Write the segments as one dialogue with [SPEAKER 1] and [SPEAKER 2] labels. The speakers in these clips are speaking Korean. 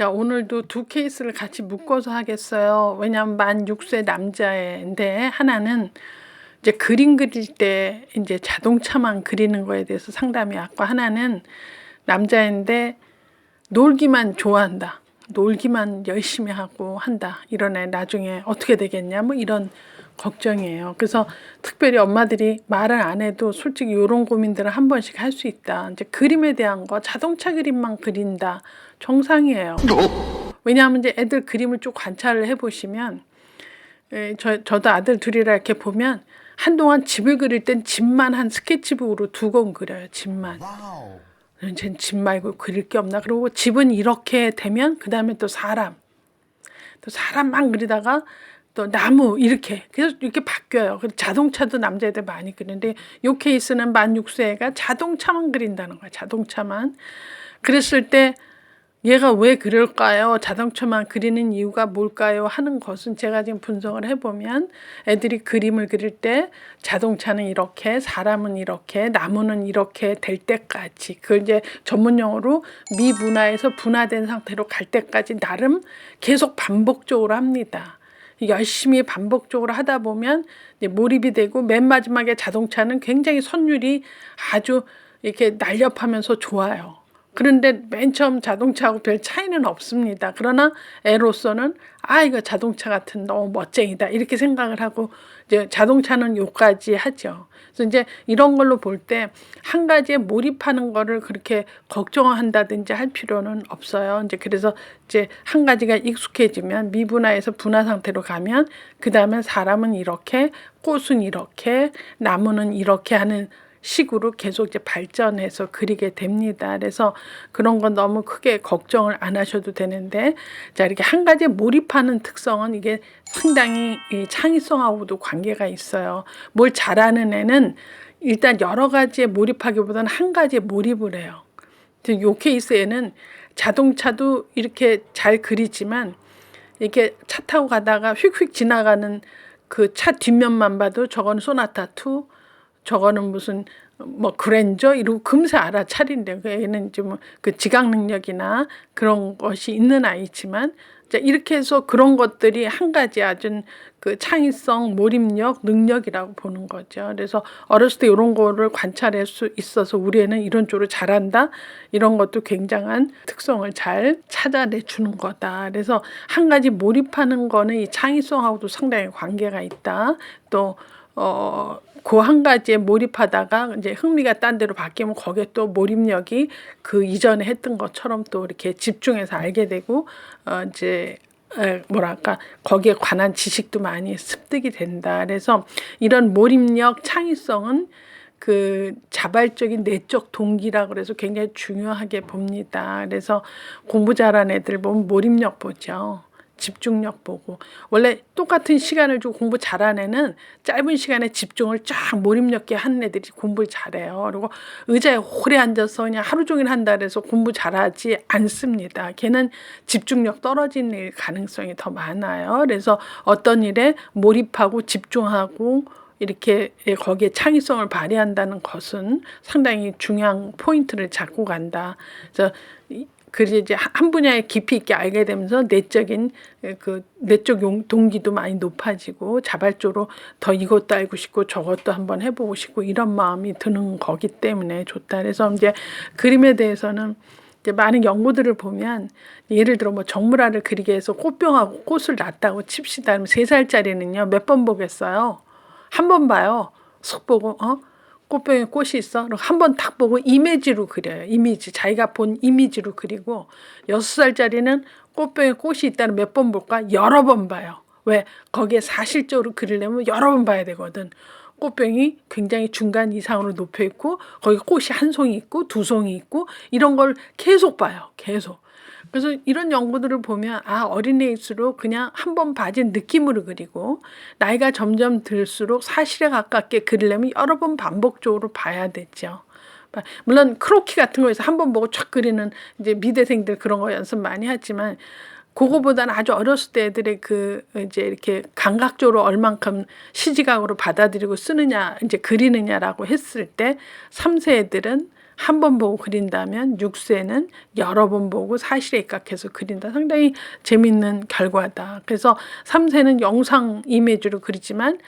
[SPEAKER 1] 자, 오늘도 두 케이스를 같이 묶어서 하겠어요. 왜냐하면 만 6세 남자인데 하나는 이제 그림 그릴 때 이제 자동차만 그리는 거에 대해서 상담이 왔고, 하나는 남자인데 놀기만 좋아한다. 놀기만 열심히 하고 한다. 이런 애 나중에 어떻게 되겠냐, 뭐 이런 걱정이에요. 그래서 특별히 엄마들이 말을 안 해도 솔직히 이런 고민들을 한 번씩 할 수 있다. 이제 그림에 대한 거, 자동차 그림만 그린다. 정상이에요. 왜냐하면 이제 애들 그림을 쭉 관찰을 해보시면, 저도 아들 둘이라 이렇게 보면 한동안 집을 그릴 땐 집만 한 스케치북으로 2권 그려요. 집만. 쟨 집 말고 그릴 게 없나. 그리고 집은 이렇게 되면 그 다음에 또 사람만 그리다가 또 나무 이렇게 그래서 이렇게 바뀌어요. 그리고 자동차도 남자애들 많이 그리는데 요 케이스는 만 6세가 자동차만 그린다는 거야. 자동차만. 그랬을 때 얘가 왜 그럴까요? 자동차만 그리는 이유가 뭘까요? 하는 것은 제가 지금 분석을 해보면 애들이 그림을 그릴 때 자동차는 이렇게, 사람은 이렇게, 나무는 이렇게 될 때까지, 그걸 이제 전문용어로 미분화해서 분화된 상태로 갈 때까지 나름 계속 반복적으로 합니다. 열심히 반복적으로 하다 보면 이제 몰입이 되고, 맨 마지막에 자동차는 굉장히 선율이 아주 이렇게 날렵하면서 좋아요. 그런데 맨 처음 자동차하고 별 차이는 없습니다. 그러나 애로서는 이거 자동차 같은 너무 멋쟁이다 이렇게 생각을 하고, 이제 자동차는 요까지 하죠. 그래서 이제 이런 걸로 볼 때 한 가지에 몰입하는 거를 그렇게 걱정한다든지 할 필요는 없어요. 이제 그래서 이제 한 가지가 익숙해지면, 미분화에서 분화 상태로 가면 그 다음에 사람은 이렇게, 꽃은 이렇게, 나무는 이렇게 하는 식으로 계속 이제 발전해서 그리게 됩니다. 그래서 그런 건 너무 크게 걱정을 안 하셔도 되는데, 자, 이렇게 한 가지에 몰입하는 특성은 이게 상당히 이 창의성하고도 관계가 있어요. 뭘 잘하는 애는 일단 여러 가지에 몰입하기보다는 한 가지에 몰입을 해요. 요 케이스에는 자동차도 이렇게 잘 그리지만 이렇게 차 타고 가다가 휙휙 지나가는 그 차 뒷면만 봐도 저거는 소나타 2, 저거는 무슨 뭐 그랜저 이러고 금세 알아차린대요. 얘는 이제 뭐 그 지각 능력이나 그런 것이 있는 아이지만, 자, 이렇게 해서 그런 것들이 한 가지 아주 그 창의성, 몰입력, 능력이라고 보는 거죠. 그래서 어렸을 때 이런 거를 관찰할 수 있어서 우리 애는 이런 쪽으로 잘한다, 이런 것도 굉장한 특성을 잘 찾아내 주는 거다. 그래서 한 가지 몰입하는 거는 이 창의성하고도 상당히 관계가 있다. 또 그 한 가지에 몰입하다가 이제 흥미가 딴 데로 바뀌면 거기에 또 몰입력이 그 이전에 했던 것처럼 또 이렇게 집중해서 알게 되고, 이제 뭐랄까 거기에 관한 지식도 많이 습득이 된다. 그래서 이런 몰입력, 창의성은 그 자발적인 내적 동기라고 그래서 굉장히 중요하게 봅니다. 그래서 공부 잘하는 애들 보면 몰입력 보죠. 집중력 보고. 원래 똑같은 시간을 주고 공부 잘하는 애는 짧은 시간에 집중을 쫙 몰입력 있게 하는 애들이 공부를 잘해요. 그리고 의자에 오래 앉아서 그냥 하루 종일 한다 그래서 공부 잘하지 않습니다. 걔는 집중력 떨어지는 가능성이 더 많아요. 그래서 어떤 일에 몰입하고 집중하고 이렇게 거기에 창의성을 발휘한다는 것은 상당히 중요한 포인트를 잡고 간다. 그래서 그래서 이제 한 분야에 깊이 있게 알게 되면서 내적인 그 내적 동기도 많이 높아지고, 자발적으로 더 이것도 알고 싶고 저것도 한번 해보고 싶고 이런 마음이 드는 거기 때문에 좋다. 그래서 이제 그림에 대해서는 이제 많은 연구들을 보면, 예를 들어 뭐 정물화를 그리게 해서 꽃병하고 꽃을 놨다고 칩시다. 그러면 3살짜리는요 몇 번 보겠어요? 한 번 봐요. 쏙 보고 꽃병에 꽃이 있어? 한 번 딱 보고 이미지로 그려요. 이미지. 자기가 본 이미지로 그리고, 6살짜리는 꽃병에 꽃이 있다는 몇 번 볼까? 여러 번 봐요. 왜? 거기에 사실적으로 그리려면 여러 번 봐야 되거든. 꽃병이 굉장히 중간 이상으로 높여 있고, 거기 꽃이 한 송이 있고 2송이 있고 이런 걸 계속 봐요. 계속. 그래서 이런 연구들을 보면 어린애일수록 그냥 한 번 봐진 느낌으로 그리고, 나이가 점점 들수록 사실에 가깝게 그리려면 여러 번 반복적으로 봐야 되죠. 물론 크로키 같은 거에서 한 번 보고 촥 그리는 이제 미대생들 그런 거 연습 많이 하지만, 그거보다는 아주 어렸을 때 애들의 그 이제 이렇게 감각적으로 얼만큼 시지각으로 받아들이고 쓰느냐, 이제 그리느냐라고 했을 때 3세 애들은 한 번 보고 그린다면 6세는 여러 번 보고 사실에 입각해서 그린다. 상당히 재밌는 결과다. 그래서 3세는 영상 이미지로 그리지만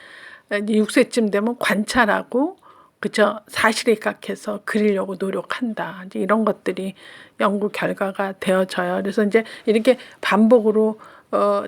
[SPEAKER 1] 6세쯤 되면 관찰하고 그저 사실에 입각해서 그리려고 노력한다. 이제 이런 것들이 연구 결과가 되어져요. 그래서 이제 이렇게 반복으로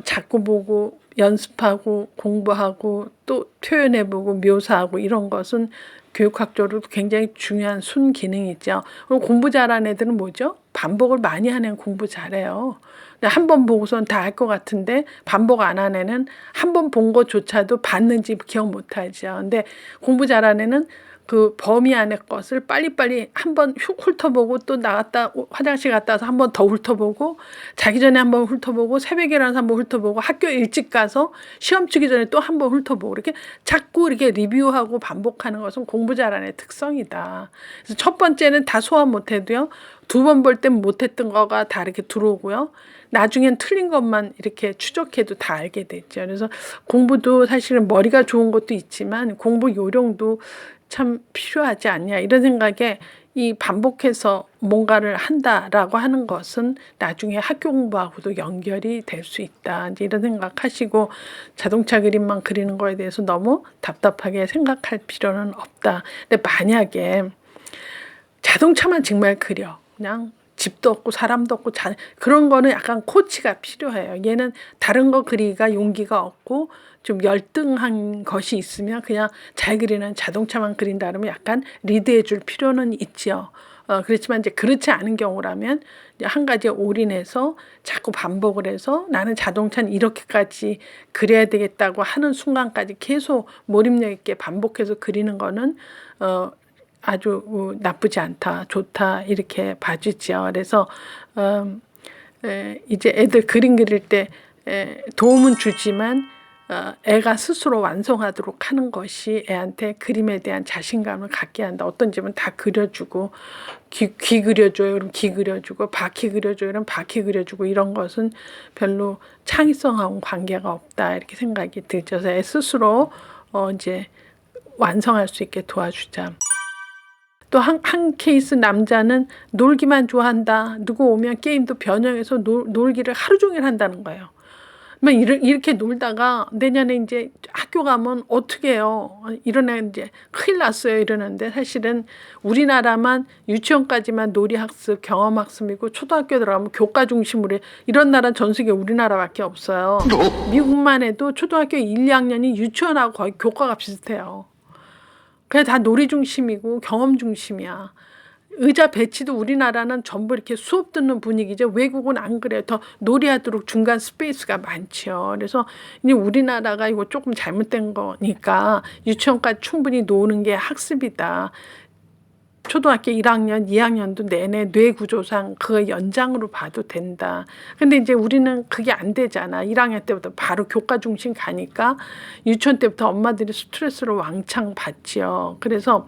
[SPEAKER 1] 자꾸 보고 연습하고 공부하고 또 표현해보고 묘사하고 이런 것은 교육학적으로 굉장히 중요한 순기능이죠. 그리고 공부 잘하는 애들은 뭐죠? 반복을 많이 하는 애는 공부 잘해요. 한 번 보고선 다 알 것 같은데 반복 안 하는 애는 한 번 본 것조차도 봤는지 기억 못 하죠. 근데 공부 잘하는 애는 그 범위 안의 것을 빨리빨리 한번 훑어보고 또 나갔다 화장실 갔다 와서 한 번 더 훑어보고 자기 전에 한 번 훑어보고 새벽에 일어나서 한 번 훑어보고 학교 일찍 가서 시험 치기 전에 또 한 번 훑어보고 이렇게 자꾸 이렇게 리뷰하고 반복하는 것은 공부 잘하는 특성이다. 그래서 첫 번째는 다 소화 못해도요. 두 번 볼 땐 못했던 거가 다 이렇게 들어오고요. 나중엔 틀린 것만 이렇게 추적해도 다 알게 됐죠. 그래서 공부도 사실은 머리가 좋은 것도 있지만 공부 요령도 참 필요하지 않냐 이런 생각에 이 반복해서 뭔가를 한다라고 하는 것은 나중에 학교 공부하고도 연결이 될 수 있다. 이제 이런 생각하시고 자동차 그림만 그리는 거에 대해서 너무 답답하게 생각할 필요는 없다. 근데 만약에 자동차만 정말 그려 그냥 집도 없고 사람도 없고 그런 거는 약간 코치가 필요해요. 얘는 다른 거 그리기가 용기가 없고 좀 열등한 것이 있으면 그냥 잘 그리는 자동차만 그린다 그러면 약간 리드해 줄 필요는 있지요. 그렇지만 이제 그렇지 않은 경우라면 이제 한 가지에 올인해서 자꾸 반복을 해서 나는 자동차는 이렇게까지 그려야 되겠다고 하는 순간까지 계속 몰입력 있게 반복해서 그리는 거는 아주 나쁘지 않다, 좋다 이렇게 봐주죠. 그래서 이제 애들 그림 그릴 때 도움은 주지만 애가 스스로 완성하도록 하는 것이 애한테 그림에 대한 자신감을 갖게 한다. 어떤 집은 다 그려주고 귀 그려줘요. 그럼 귀 그려주고 바퀴 그려줘요. 그럼 바퀴 그려주고 이런 것은 별로 창의성하고 관계가 없다 이렇게 생각이 들죠. 그래서 애 스스로 이제 완성할 수 있게 도와주자. 또 한 케이스 남자는 놀기만 좋아한다. 누구 오면 게임도 변형해서 놀기를 하루 종일 한다는 거예요. 이렇게 놀다가 내년에 이제 학교 가면 어떻게 해요? 이런 애 이제 큰일 났어요. 이러는데 사실은 우리나라만 유치원까지만 놀이학습, 경험학습이고 초등학교 들어가면 교과 중심으로 이런 나라는 전 세계 우리나라밖에 없어요. 미국만 해도 초등학교 1, 2학년이 유치원하고 거의 교과가 비슷해요. 그냥 다 놀이 중심이고 경험 중심이야. 의자 배치도 우리나라는 전부 이렇게 수업 듣는 분위기죠. 외국은 안 그래요. 더 놀이하도록 중간 스페이스가 많죠. 그래서 이제 우리나라가 이거 조금 잘못된 거니까 유치원까지 충분히 노는 게 학습이다. 초등학교 1학년, 2학년도 내내 뇌구조상 그 연장으로 봐도 된다. 근데 이제 우리는 그게 안 되잖아. 1학년 때부터 바로 교과 중심 가니까 유치원 때부터 엄마들이 스트레스를 왕창 받지요. 그래서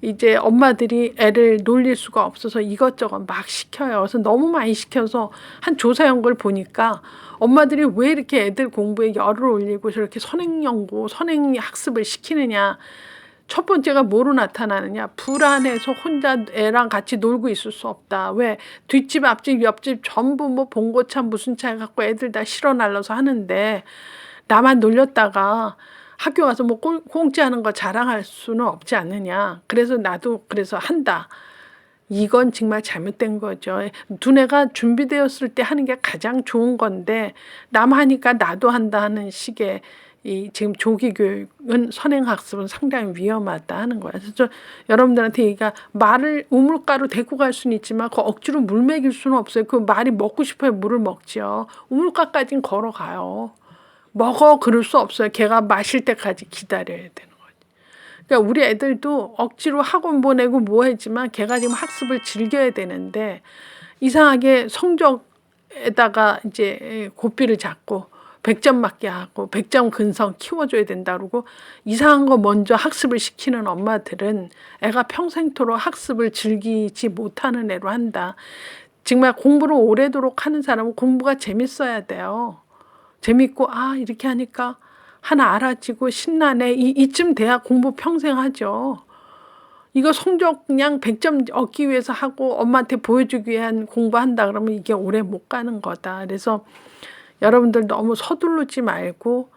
[SPEAKER 1] 이제 엄마들이 애를 놀릴 수가 없어서 이것저것 막 시켜요. 그래서 너무 많이 시켜서 한 조사 연구를 보니까 엄마들이 왜 이렇게 애들 공부에 열을 올리고 저렇게 선행 연구, 선행 학습을 시키느냐. 첫 번째가 뭐로 나타나느냐. 불안해서 혼자 애랑 같이 놀고 있을 수 없다. 왜? 뒷집, 앞집, 옆집 전부 뭐 봉고차 무슨 차 갖고 애들 다 실어 날라서 하는데 나만 놀렸다가 학교 가서 뭐 공짜하는 거 자랑할 수는 없지 않느냐. 그래서 나도 그래서 한다. 이건 정말 잘못된 거죠. 두뇌가 준비되었을 때 하는 게 가장 좋은 건데 남 하니까 나도 한다 하는 식의 이 지금 조기 교육은 선행학습은 상당히 위험하다 하는 거야. 그래서 여러분들한테 얘기가 말을 우물가로 데리고 갈 수는 있지만 그 억지로 물 먹일 수는 없어요. 그 말이 먹고 싶어야 물을 먹죠. 우물가까지는 걸어가요. 먹어 그럴 수 없어요. 걔가 마실 때까지 기다려야 되는 거지. 그러니까 우리 애들도 억지로 학원 보내고 뭐 했지만 걔가 지금 학습을 즐겨야 되는데 이상하게 성적에다가 이제 고삐를 잡고 100점 맞게 하고 100점 근성 키워줘야 된다 그러고 이상한 거 먼저 학습을 시키는 엄마들은 애가 평생토록 학습을 즐기지 못하는 애로 한다. 정말 공부를 오래도록 하는 사람은 공부가 재밌어야 돼요. 재밌고 이렇게 하니까 하나 알아지고 신나네. 이쯤 돼야 공부 평생 하죠. 이거 성적 그냥 100점 얻기 위해서 하고 엄마한테 보여주기 위한 공부한다 그러면 이게 오래 못 가는 거다. 그래서 여러분들 너무 서두르지 말고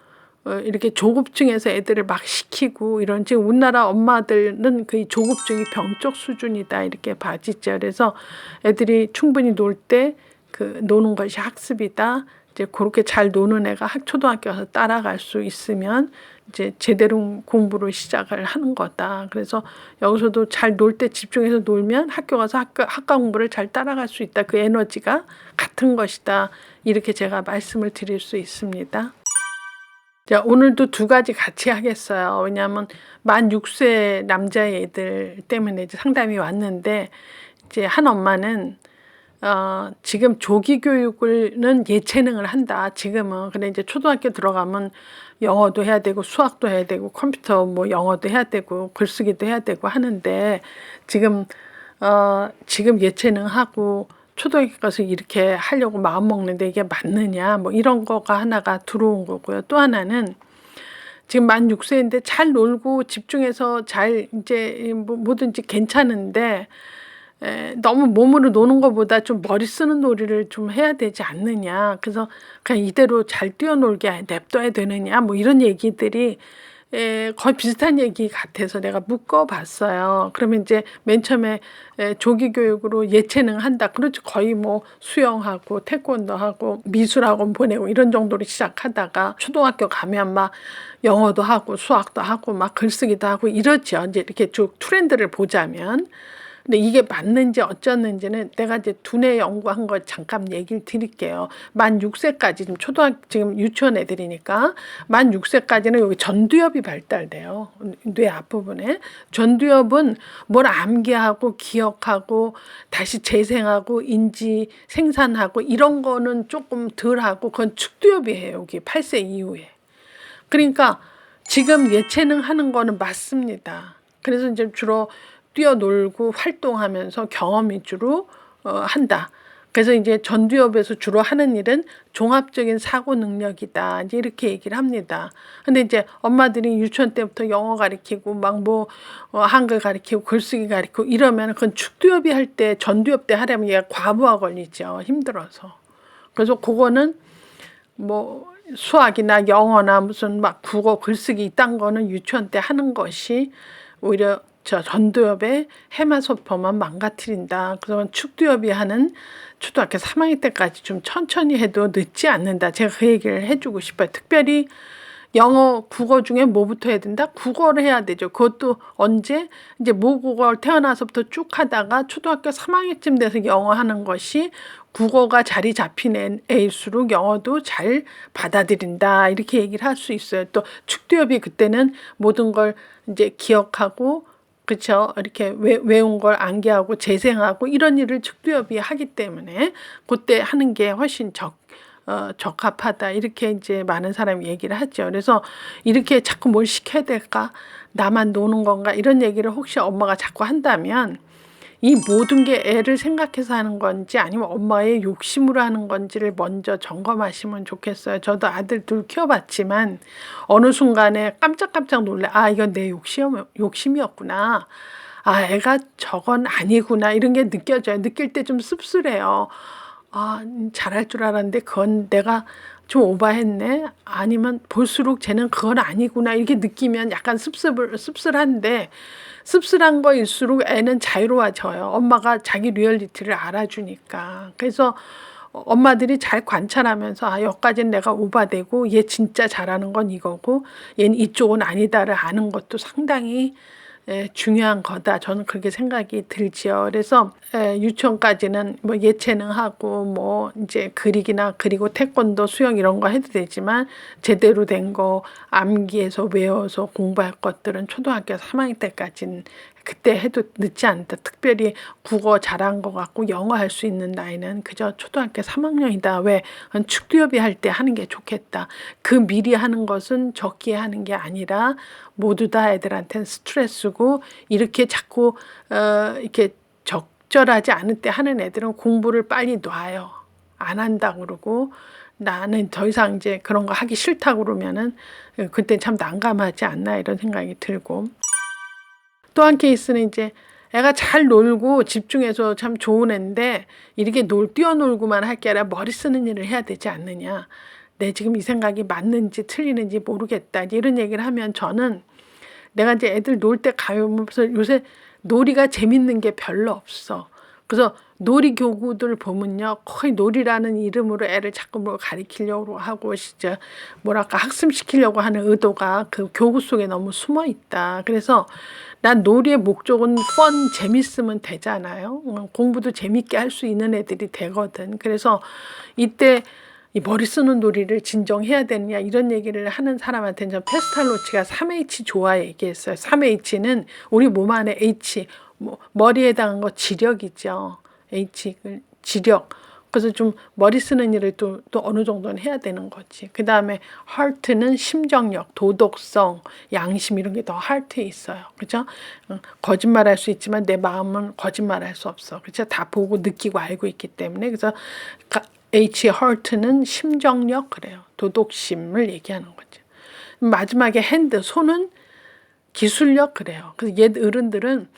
[SPEAKER 1] 이렇게 조급증에서 애들을 막 시키고 이런, 지금 우리나라 엄마들은 그 조급증이 병적 수준이다 이렇게 봐지죠. 그래서 애들이 충분히 놀 때 그 노는 것이 학습이다. 이제 그렇게 잘 노는 애가 초등학교 가서 따라갈 수 있으면 이제 제대로 공부를 시작을 하는 거다. 그래서 여기서도 잘 놀 때 집중해서 놀면 학교 가서 학과 공부를 잘 따라갈 수 있다. 그 에너지가 같은 것이다. 이렇게 제가 말씀을 드릴 수 있습니다. 자, 오늘도 두 가지 같이 하겠어요. 왜냐하면 만 6세 남자애들 때문에 이제 상담이 왔는데, 이제 한 엄마는 지금 조기 교육을는 예체능을 한다. 지금은. 근데 이제 초등학교 들어가면 영어도 해야 되고 수학도 해야 되고 컴퓨터 뭐 영어도 해야 되고 글쓰기도 해야 되고 하는데, 지금 예체능 하고 초등학교 가서 이렇게 하려고 마음 먹는데 이게 맞느냐, 뭐 이런 거가 하나가 들어온 거고요. 또 하나는 지금 만 6세인데 잘 놀고 집중해서 잘 이제 뭐든지 괜찮은데, 너무 몸으로 노는 것보다 좀 머리 쓰는 놀이를 좀 해야 되지 않느냐. 그래서 그냥 이대로 잘 뛰어놀게 냅둬야 되느냐, 뭐 이런 얘기들이 거의 비슷한 얘기 같아서 내가 묶어봤어요. 그러면 이제 맨 처음에 조기 교육으로 예체능 한다. 그렇죠. 거의 뭐 수영하고 태권도하고 미술학원 보내고 이런 정도로 시작하다가 초등학교 가면 막 영어도 하고 수학도 하고 막 글쓰기도 하고 이렇죠. 이제 이렇게 쭉 트렌드를 보자면. 근데 이게 맞는지 어쩌는지는 내가 이제 두뇌 연구한 걸 잠깐 얘기를 드릴게요. 만 6세까지, 지금 유치원 애들이니까 만 6세까지는 여기 전두엽이 발달돼요. 뇌 앞부분에. 전두엽은 뭘 암기하고 기억하고 다시 재생하고 인지 생산하고 이런 거는 조금 덜 하고, 그건 축두엽이에요. 여기 8세 이후에. 그러니까 지금 예체능 하는 거는 맞습니다. 그래서 이제 주로 뛰어놀고 활동하면서 경험 위주로 한다. 그래서 이제 전두엽에서 주로 하는 일은 종합적인 사고 능력이다. 이제 이렇게 얘기를 합니다. 근데 이제 엄마들이 유치원 때부터 영어 가르치고 막 뭐 한글 가르치고 글쓰기 가르치고 이러면 그건 축두엽이 할 때, 전두엽 때 하려면 얘가 과부하 걸리죠. 힘들어서. 그래서 그거는 뭐 수학이나 영어나 무슨 막 국어 글쓰기 이딴 거는 유치원 때 하는 것이 오히려 전두엽의 해마소포만 망가뜨린다. 그러면 축두엽이 하는 초등학교 3학년 때까지 좀 천천히 해도 늦지 않는다. 제가 그 얘기를 해주고 싶어요. 특별히 영어, 국어 중에 뭐부터 해야 된다? 국어를 해야 되죠. 그것도 언제? 이제 모국어 태어나서부터 쭉 하다가 초등학교 3학년쯤 돼서 영어 하는 것이 국어가 자리 잡힌 애일수록 영어도 잘 받아들인다. 이렇게 얘기를 할 수 있어요. 또 축두엽이 그때는 모든 걸 이제 기억하고, 그렇죠. 이렇게 외운 걸 암기하고 재생하고 이런 일을 축두엽이 하기 때문에 그때 하는 게 훨씬 적합하다. 이렇게 이제 많은 사람이 얘기를 하죠. 그래서 이렇게 자꾸 뭘 시켜야 될까? 나만 노는 건가? 이런 얘기를 혹시 엄마가 자꾸 한다면, 이 모든 게 애를 생각해서 하는 건지 아니면 엄마의 욕심으로 하는 건지를 먼저 점검하시면 좋겠어요. 저도 아들 둘 키워봤지만 어느 순간에 깜짝깜짝 놀래. 아, 이건 내 욕심이었구나. 아, 애가 저건 아니구나. 이런 게 느껴져요. 느낄 때 좀 씁쓸해요. 아, 잘할 줄 알았는데 그건 내가 좀 오바했네. 아니면 볼수록 쟤는 그건 아니구나. 이렇게 느끼면 약간 씁쓸한데, 씁쓸한 거일수록 애는 자유로워져요. 엄마가 자기 리얼리티를 알아주니까. 그래서 엄마들이 잘 관찰하면서, 아, 여기까지는 내가 오바되고 얘 진짜 잘하는 건 이거고 얘는 이쪽은 아니다를 아는 것도 상당히 중요한 거다. 저는 그렇게 생각이 들지요. 그래서 유치원까지는 뭐 예체능하고 뭐 이제 그리기나 그리고 태권도 수영 이런 거 해도 되지만, 제대로 된 거 암기해서 외워서 공부할 것들은 초등학교 3학년 때까지는 그때 해도 늦지 않다. 특별히 국어 잘한 것 같고 영어 할 수 있는 나이는 그저 초등학교 3학년이다. 왜? 축두엽이 할 때 하는 게 좋겠다. 그 미리 하는 것은 적기에 하는 게 아니라 모두 다 애들한테는 스트레스고, 이렇게 자꾸 이렇게 적절하지 않을 때 하는 애들은 공부를 빨리 놔요. 안 한다고 그러고, 나는 더 이상 이제 그런 거 하기 싫다고 그러면은 그때 참 난감하지 않나 이런 생각이 들고. 또 한 케이스는 이제 애가 잘 놀고 집중해서 참 좋은 애인데 이렇게 뛰어놀고만 할 게 아니라 머리 쓰는 일을 해야 되지 않느냐. 내 지금 이 생각이 맞는지 틀리는지 모르겠다. 이런 얘기를 하면 저는 내가 이제 애들 놀 때 가면서 요새 놀이가 재밌는 게 별로 없어. 그래서 놀이 교구들 보면요. 거의 놀이라는 이름으로 애를 자꾸 뭐 가리키려고 하고 진짜 뭐랄까 학습시키려고 하는 의도가 그 교구 속에 너무 숨어 있다. 그래서 난 놀이의 목적은 재밌으면 되잖아요. 공부도 재밌게 할 수 있는 애들이 되거든. 그래서 이때 이 머리 쓰는 놀이를 진정해야 되느냐 이런 얘기를 하는 사람한테는 저 페스탈로치가 3H 조화 얘기했어요. 3H는 우리 몸 안에 H, 머리에 해당한 거 지력이죠. H, 지력. 그래서 좀 머리 쓰는 일을 또 어느 정도는 해야 되는 거지. 그 다음에 heart는 심정력, 도덕성, 양심 이런 게 더 heart에 있어요. 그죠? 거짓말할 수 있지만 내 마음은 거짓말할 수 없어. 그죠? 다 보고 느끼고 알고 있기 때문에. 그래서 H, heart는 심정력 그래요. 도덕심을 얘기하는 거죠. 마지막에 hand, 손은 기술력 그래요. 그래서 옛 어른들은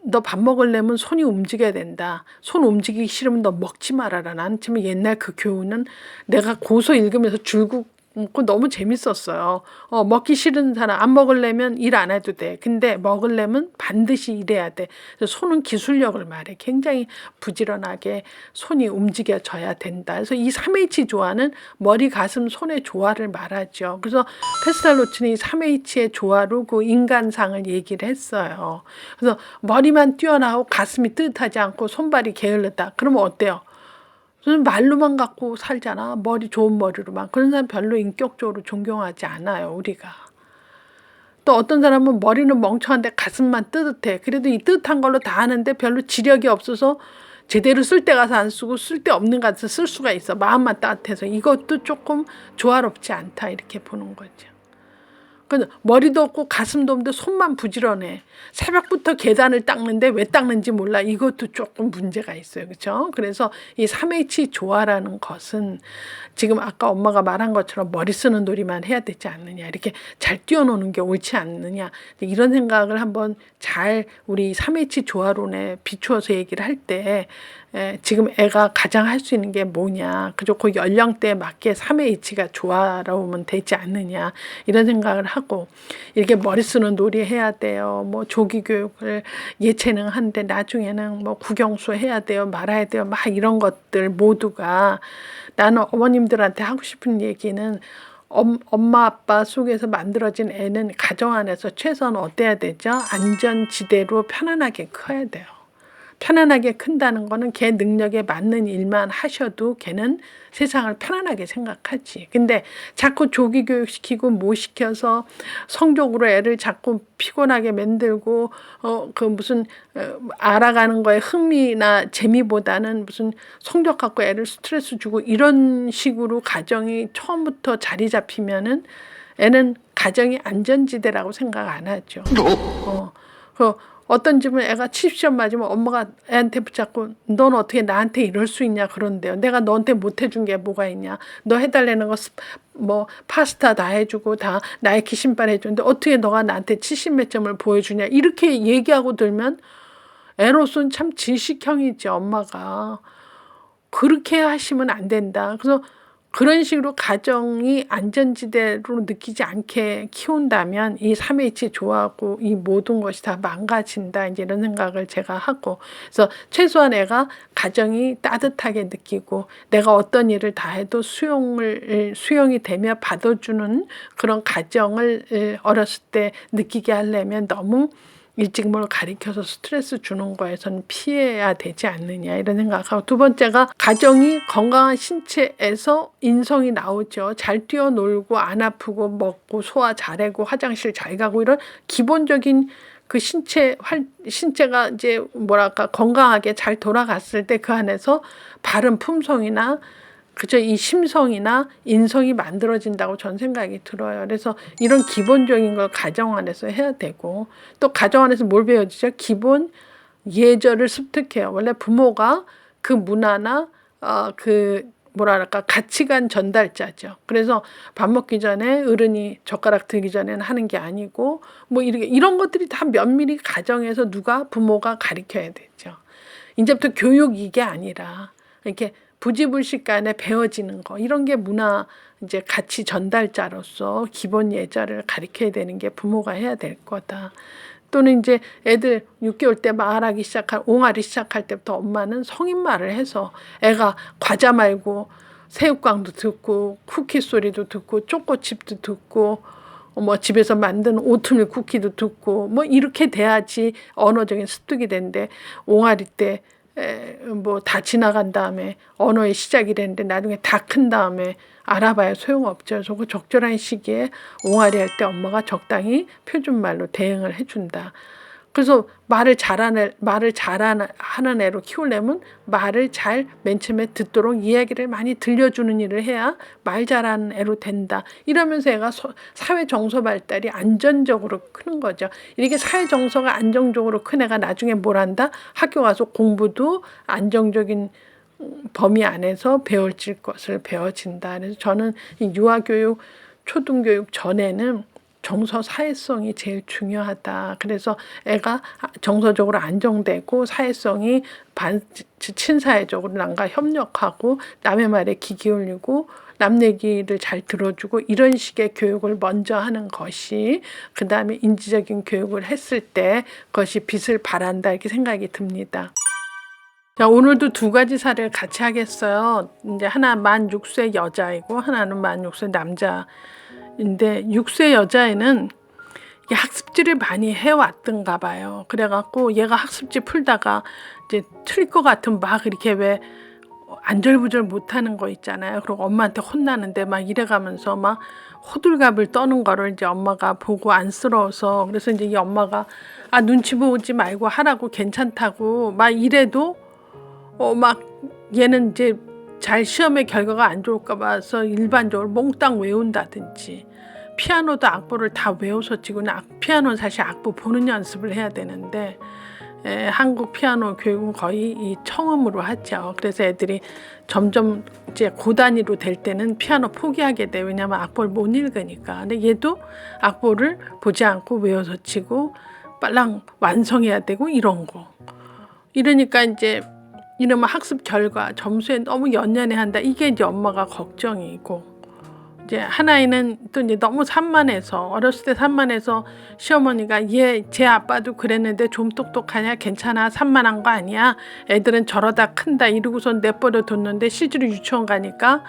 [SPEAKER 1] 너 밥 먹으려면 손이 움직여야 된다. 손 움직이기 싫으면 너 먹지 말아라. 난 지금 옛날 그 교훈은 내가 고서 읽으면서 줄곧 먹고 너무 재밌었어요. 먹기 싫은 사람 안 먹으려면 일 안 해도 돼. 근데 먹으려면 반드시 일해야 돼. 그래서 손은 기술력을 말해. 굉장히 부지런하게 손이 움직여져야 된다. 그래서 이 3H 조화는 머리, 가슴, 손의 조화를 말하죠. 그래서 페스탈로치는 이 3H의 조화로 그 인간상을 얘기를 했어요. 그래서 머리만 뛰어나고 가슴이 뜨뜻하지 않고 손발이 게을르다. 그러면 어때요? 저는 말로만 갖고 살잖아. 좋은 머리로만. 그런 사람 별로 인격적으로 존경하지 않아요, 우리가. 또 어떤 사람은 머리는 멍청한데 가슴만 뜨뜻해. 그래도 이 뜨뜻한 걸로 다 하는데 별로 지력이 없어서 제대로 쓸 때 가서 안 쓰고 쓸 데 없는 가서 쓸 수가 있어. 마음만 따뜻해서. 이것도 조금 조화롭지 않다 이렇게 보는 거죠. 머리도 없고 가슴도 없는데 손만 부지런해. 새벽부터 계단을 닦는데 왜 닦는지 몰라. 이것도 조금 문제가 있어요. 그렇죠? 그래서 이 3H 조화라는 것은 지금 아까 엄마가 말한 것처럼 머리 쓰는 놀이만 해야 되지 않느냐. 이렇게 잘 뛰어노는 게 옳지 않느냐. 이런 생각을 한번 잘 우리 3H 조화론에 비추어서 얘기를 할 때 지금 애가 가장 할 수 있는 게 뭐냐. 그저 그 연령대에 맞게 3H가 조화로우면 되지 않느냐. 이런 생각을 하고 이렇게 머리 쓰는 놀이 해야 돼요. 뭐 조기 교육을 예체능 하는데 나중에는 뭐 국영수 해야 돼요. 말아야 돼요. 막 이런 것들 모두가 나는 어머님들한테 하고 싶은 얘기는 엄마 아빠 속에서 만들어진 애는 가정 안에서 최소한 어때야 되죠? 안전지대로 편안하게 커야 돼요. 편안하게 큰다는 거는 걔 능력에 맞는 일만 하셔도 걔는 세상을 편안하게 생각하지. 근데 자꾸 조기 교육시키고 못 시켜서 성적으로 애를 자꾸 피곤하게 만들고 알아가는 거에 흥미나 재미보다는 무슨 성적 갖고 애를 스트레스 주고 이런 식으로 가정이 처음부터 자리 잡히면은 애는 가정이 안전지대라고 생각 안 하죠. 어떤 집은 애가 70점 맞으면 엄마가 애한테 붙잡고 넌 어떻게 나한테 이럴 수 있냐 그런데요. 내가 너한테 못 해준 게 뭐가 있냐. 너 해달라는 거 파스타 다 해주고 다 나이키 신발 해주는데 어떻게 너가 나한테 70몇 점을 보여주냐. 이렇게 얘기하고 들면 애로서는 참 질식형이지 엄마가. 그렇게 하시면 안 된다. 그래서 그런 식으로 가정이 안전지대로 느끼지 않게 키운다면 이 3H 조화하고 이 모든 것이 다 망가진다. 이제 이런 생각을 제가 하고. 그래서 최소한 애가 가정이 따뜻하게 느끼고 내가 어떤 일을 다 해도 수용이 되며 받아주는 그런 가정을 어렸을 때 느끼게 하려면 너무 일찍 뭘 가리켜서 스트레스 주는 거에서는 피해야 되지 않느냐 이런 생각하고 두 번째가 가정이 건강한 신체에서 인성이 나오죠. 잘 뛰어놀고 안 아프고 먹고 소화 잘하고 화장실 잘 가고 이런 기본적인 그 신체가 이제 건강하게 잘 돌아갔을 때 그 안에서 바른 품성이나 그저 이 심성이나 인성이 만들어진다고 전 생각이 들어요. 그래서 이런 기본적인 걸 가정 안에서 해야 되고 또 가정 안에서 뭘 배워주죠? 기본 예절을 습득해요. 원래 부모가 그 문화나 뭐랄까 가치관 전달자죠. 그래서 밥 먹기 전에 어른이 젓가락 들기 전에는 하는 게 아니고 뭐 이런 것들이 다 면밀히 가정에서 부모가 가르쳐야 되죠. 이제부터 교육 이게 아니라 이렇게 부지불식간에 배워지는 거 이런 게 문화 이제 가치 전달자로서 기본 예절을 가르쳐야 되는 게 부모가 해야 될 거다. 또는 이제 애들 6개월 때 말하기 옹알이 시작할 때부터 엄마는 성인 말을 해서 애가 과자 말고 새우깡도 듣고 쿠키 소리도 듣고 초코칩도 듣고 뭐 집에서 만든 오트밀 쿠키도 듣고 뭐 이렇게 돼야지 언어적인 습득이 되는데 옹알이 때 뭐 다 지나간 다음에 언어의 시작이 되는데 나중에 다 큰 다음에 알아봐야 소용없죠. 그 적절한 시기에 옹알이 할 때 엄마가 적당히 표준말로 대응을 해준다. 그래서 말을 잘하는 애로 키우려면 말을 맨 처음에 듣도록 이야기를 많이 들려주는 일을 해야 말 잘하는 애로 된다. 이러면서 애가 사회 정서 발달이 안전적으로 크는 거죠. 이렇게 사회 정서가 안정적으로 큰 애가 나중에 뭘 한다? 학교 가서 공부도 안정적인 범위 안에서 배워질 것을 배워진다. 그래서 저는 이 유아교육, 초등교육 전에는 정서 사회성이 제일 중요하다. 그래서 애가 정서적으로 안정되고 사회성이 친사회적으로 남과 협력하고 남의 말에 귀 기울이고 남 얘기를 잘 들어주고 이런 식의 교육을 먼저 하는 것이 그 다음에 인지적인 교육을 했을 때 그것이 빛을 발한다 이렇게 생각이 듭니다. 자, 오늘도 두 가지 사례를 같이 하겠어요. 이제 하나 만 6세 여자이고 하나는 만 6세 남자인데 6세 여자애는 학습지를 많이 해왔던가 봐요. 그래갖고 얘가 학습지 풀다가 이제 틀릴 것 같으면 막 이렇게 왜 안절부절 못하는 거 있잖아요. 그리고 엄마한테 혼나는데 막 이래가면서 막 호들갑을 떠는 거를 이제 엄마가 보고 안쓰러워서 그래서 이제 이 엄마가 눈치 보지 말고 하라고 괜찮다고 막 이래도 막 얘는 이제 잘 시험의 결과가 안 좋을까 봐서 일반적으로 몽땅 외운다든지 피아노도 악보를 다 외워서 지금 피아노는 사실 악보 보는 연습을 해야 되는데 한국 피아노 교육은 거의 이 청음으로 하죠. 그래서 애들이 점점 이제 고단위로 될 때는 피아노 포기하게 돼. 왜냐면 악보를 못 읽으니까. 근데 얘도 악보를 보지 않고 외워서 치고 빨랑 완성해야 되고 이런 거. 이러니까 이제 이러면 학습 결과 점수에 너무 연연해한다. 이게 이제 엄마가 걱정이고 이제 하나이는 또 이제 너무 산만해서 어렸을 때 산만해서 시어머니가 제 아빠도 그랬는데 좀 똑똑하냐 괜찮아 산만한 거 아니야 애들은 저러다 큰다 이러고선 내버려 뒀는데 실제로 유치원 가니까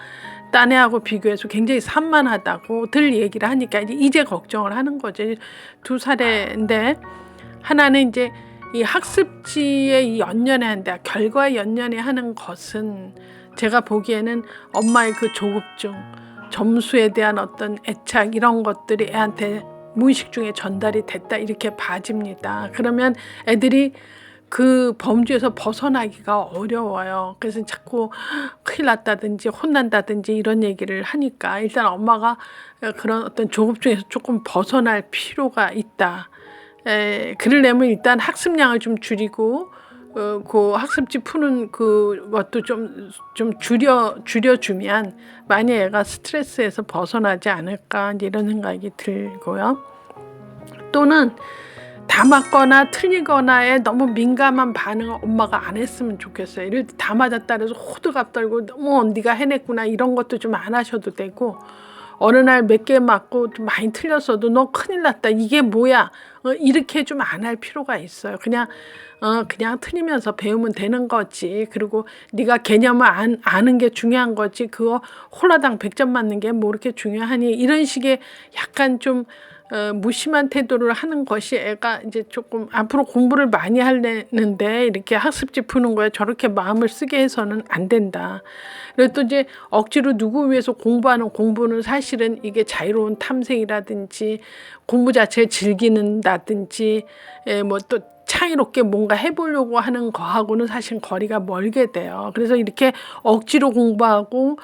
[SPEAKER 1] 딴 애하고 비교해서 굉장히 산만하다고 들 얘기를 하니까 이제 걱정을 하는 거죠. 두 사례인데 하나는 이제 이 학습지에 이 연연해한다. 결과에 연연해하는 것은 제가 보기에는 엄마의 그 조급증, 점수에 대한 어떤 애착 이런 것들이 애한테 무의식 중에 전달이 됐다 이렇게 봐집니다. 그러면 애들이 그 범주에서 벗어나기가 어려워요. 그래서 자꾸 큰일 났다든지 혼난다든지 이런 얘기를 하니까 일단 엄마가 그런 어떤 조급증에서 조금 벗어날 필요가 있다. 그러려면 일단 학습량을 좀 줄이고 그 학습지 푸는 그것도 좀 줄여주면 많이 애가 스트레스에서 벗어나지 않을까 이런 생각이 들고요. 또는 다 맞거나 틀리거나에 너무 민감한 반응을 엄마가 안 했으면 좋겠어요. 이럴 때 다 맞았다 그래서 호들갑 떨고 너무 네가 해냈구나 이런 것도 좀 안 하셔도 되고 어느 날 몇 개 맞고 좀 많이 틀렸어도 너 큰일 났다 이게 뭐야 이렇게 좀 안 할 필요가 있어요. 그냥 틀리면서 배우면 되는 거지. 그리고 네가 개념을 아는 게 중요한 거지. 그거 홀라당 100점 맞는 게 뭐 이렇게 중요하니 이런 식의 약간 좀 무심한 태도를 하는 것이 애가 이제 조금 앞으로 공부를 많이 하려는데 이렇게 학습지 푸는 거에 저렇게 마음을 쓰게 해서는 안 된다. 그리고 또 이제 억지로 누구 위해서 공부하는 공부는 사실은 이게 자유로운 탐색이라든지 공부 자체를 즐기는다든지 뭐 또 창의롭게 뭔가 해보려고 하는 거하고는 사실 거리가 멀게 돼요. 그래서 이렇게 억지로 공부하고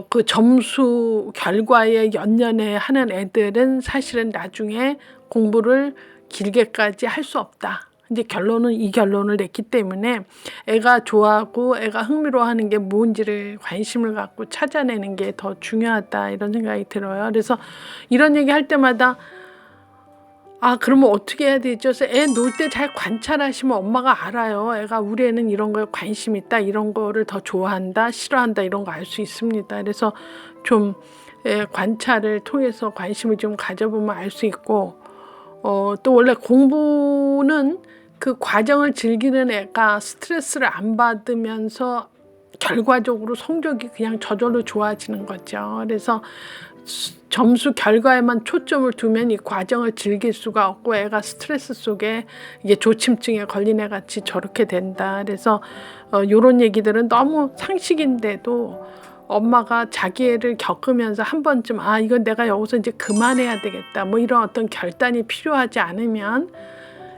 [SPEAKER 1] 그 점수 결과에 연연해 하는 애들은 사실은 나중에 공부를 길게까지 할 수 없다. 이제 결론은 이 결론을 냈기 때문에 애가 좋아하고 애가 흥미로워하는 게 뭔지를 관심을 갖고 찾아내는 게 더 중요하다 이런 생각이 들어요. 그래서 이런 얘기 할 때마다 그러면 어떻게 해야 되죠? 그래서 애 놀 때 잘 관찰하시면 엄마가 알아요. 애가 우리 애는 이런 거에 관심 있다, 이런 거를 더 좋아한다, 싫어한다 이런 거 알 수 있습니다. 그래서 좀 관찰을 통해서 관심을 좀 가져보면 알 수 있고 또 원래 공부는 그 과정을 즐기는 애가 스트레스를 안 받으면서 결과적으로 성적이 그냥 저절로 좋아지는 거죠. 그래서 점수 결과에만 초점을 두면 이 과정을 즐길 수가 없고 애가 스트레스 속에 이게 조침증에 걸린 애 같이 저렇게 된다. 그래서 요런 얘기들은 너무 상식인데도 엄마가 자기 애를 겪으면서 한 번쯤 이건 내가 여기서 이제 그만해야 되겠다 뭐 이런 어떤 결단이 필요하지 않으면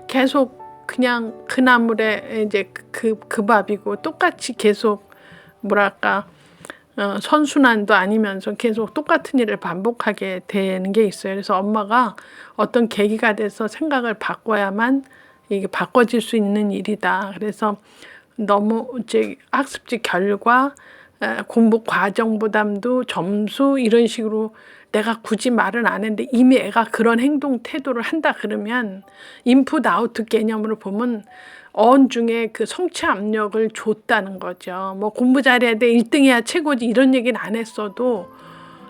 [SPEAKER 1] 계속 그냥 그 나물에 이제 그 밥이고 똑같이 계속 뭐랄까 선순환도 아니면서 계속 똑같은 일을 반복하게 되는 게 있어요. 그래서 엄마가 어떤 계기가 돼서 생각을 바꿔야만 이게 바꿔질 수 있는 일이다. 그래서 너무 이제 학습지 결과, 공부 과정 부담도 점수 이런 식으로 내가 굳이 말은 안 했는데 이미 애가 그런 행동 태도를 한다 그러면 인풋 아웃풋 개념으로 보면 어원 중에 그 성취 압력을 줬다는 거죠. 뭐 공부 잘해야 돼, 1등 해야 최고지 이런 얘기는 안 했어도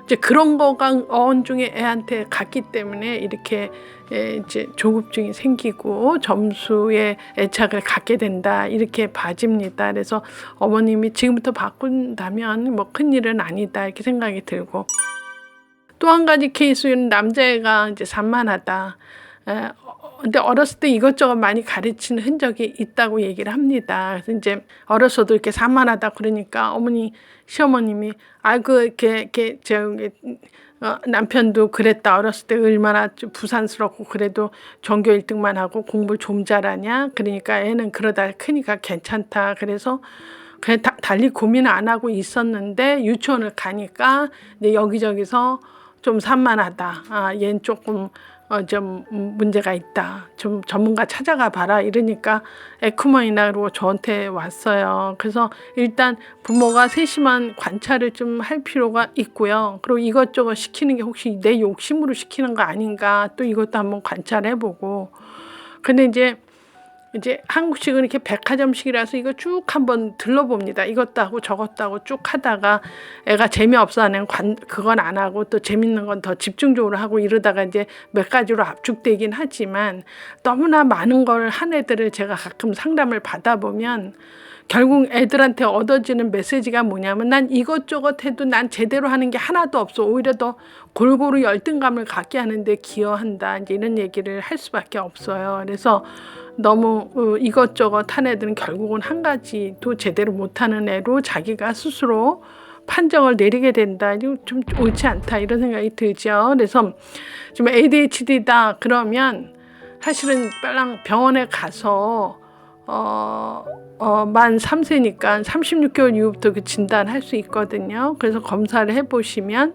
[SPEAKER 1] 이제 그런 거가 어원 중에 애한테 갔기 때문에 이렇게 이제 조급증이 생기고 점수에 애착을 갖게 된다 이렇게 봐집니다. 그래서 어머님이 지금부터 바꾼다면 뭐 큰일은 아니다 이렇게 생각이 들고, 또 한 가지 케이스는 남자애가 이제 산만하다. 근데 어렸을 때 이것저것 많이 가르치는 흔적이 있다고 얘기를 합니다. 그래서 이제 어렸어도 이렇게 산만하다 그러니까 어머니, 시어머님이 이렇게 저기 남편도 그랬다. 어렸을 때 얼마나 좀 부산스럽고 그래도 전교 1등만 하고 공부를 좀 잘하냐. 그러니까 애는 그러다 크니까 괜찮다. 그래서 그냥 달리 고민 안 하고 있었는데 유치원을 가니까 이제 여기저기서 좀 산만하다. 얘는 조금 좀 문제가 있다. 좀 전문가 찾아가 봐라. 이러니까 에크머이나 그러고 저한테 왔어요. 그래서 일단 부모가 세심한 관찰을 좀 할 필요가 있고요. 그리고 이것저것 시키는 게 혹시 내 욕심으로 시키는 거 아닌가 또 이것도 한번 관찰해보고. 근데 이제 한국식은 이렇게 백화점식이라서 이거 쭉 한번 들러봅니다. 이것도 하고 저것도 하고 쭉 하다가 애가 재미없어 하는 그건 안 하고 또 재밌는 건 더 집중적으로 하고 이러다가 이제 몇 가지로 압축되긴 하지만 너무나 많은 걸 한 애들을 제가 가끔 상담을 받아보면 결국 애들한테 얻어지는 메시지가 뭐냐면 난 이것저것 해도 난 제대로 하는 게 하나도 없어. 오히려 더 골고루 열등감을 갖게 하는데 기여한다. 이제 이런 얘기를 할 수밖에 없어요. 그래서 너무 이것저것 한 애들은 결국은 한 가지도 제대로 못하는 애로 자기가 스스로 판정을 내리게 된다. 이거 좀 옳지 않다 이런 생각이 들죠. 그래서 지금 ADHD다 그러면 사실은 빨랑 병원에 가서 만 3세니까 36개월 이후부터 그 진단할 수 있거든요. 그래서 검사를 해보시면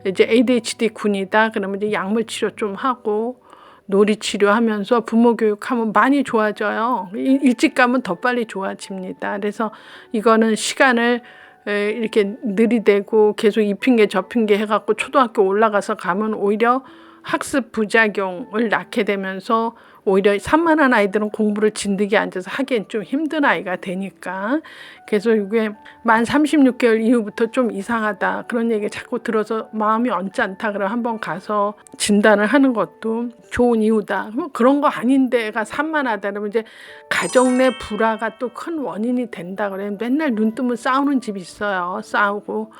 [SPEAKER 1] 이제 ADHD 군이다 그러면 이제 약물 치료 좀 하고 놀이 치료하면서 부모 교육하면 많이 좋아져요. 일찍 가면 더 빨리 좋아집니다. 그래서 이거는 시간을 이렇게 들이대고 계속 이 핑계 저 핑계 해갖고 초등학교 올라가서 가면 오히려 학습 부작용을 낳게 되면서 오히려 산만한 아이들은 공부를 진득이 앉아서 하기엔 좀 힘든 아이가 되니까. 그래서 이게 만 36개월 이후부터 좀 이상하다 그런 얘기 자꾸 들어서 마음이 언짢다 그러면 한번 가서 진단을 하는 것도 좋은 이유다. 뭐 그런 거 아닌데 애가 산만하다 그러면 이제 가정 내 불화가 또 큰 원인이 된다 그러면 맨날 눈 뜨면 싸우는 집이 있어요. 싸우고